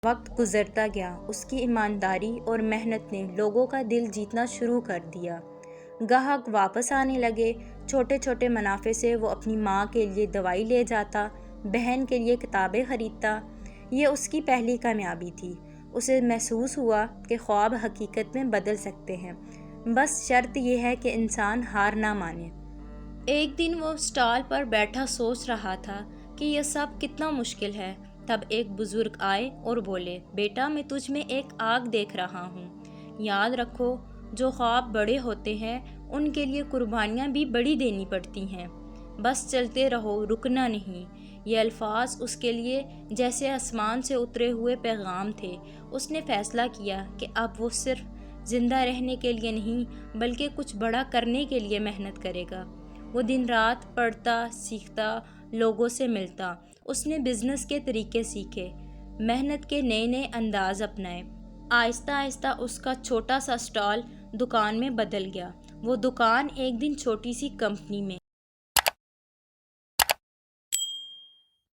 وقت گزرتا گیا، اس کی ایمانداری اور محنت نے لوگوں کا دل جیتنا شروع کر دیا۔ گاہک واپس آنے لگے، چھوٹے چھوٹے منافع سے وہ اپنی ماں کے لیے دوائی لے جاتا، بہن کے لیے کتابیں خریدتا۔ یہ اس کی پہلی کامیابی تھی۔ اسے محسوس ہوا کہ خواب حقیقت میں بدل سکتے ہیں، بس شرط یہ ہے کہ انسان ہار نہ مانے۔ ایک دن وہ اسٹال پر بیٹھا سوچ رہا تھا کہ یہ سب کتنا مشکل ہے۔ تب ایک بزرگ آئے اور بولے، بیٹا میں تجھ میں ایک آگ دیکھ رہا ہوں۔ یاد رکھو، جو خواب بڑے ہوتے ہیں ان کے لیے قربانیاں بھی بڑی دینی پڑتی ہیں۔ بس چلتے رہو، رکنا نہیں۔ یہ الفاظ اس کے لیے جیسے آسمان سے اترے ہوئے پیغام تھے۔ اس نے فیصلہ کیا کہ اب وہ صرف زندہ رہنے کے لیے نہیں بلکہ کچھ بڑا کرنے کے لیے محنت کرے گا۔ وہ دن رات پڑھتا، سیکھتا، لوگوں سے ملتا۔ اس نے بزنس کے طریقے سیکھے، محنت کے نئے نئے انداز اپنائے۔ آہستہ آہستہ اس کا چھوٹا سا اسٹال دکان میں بدل گیا۔ وہ دکان ایک دن چھوٹی سی کمپنی میں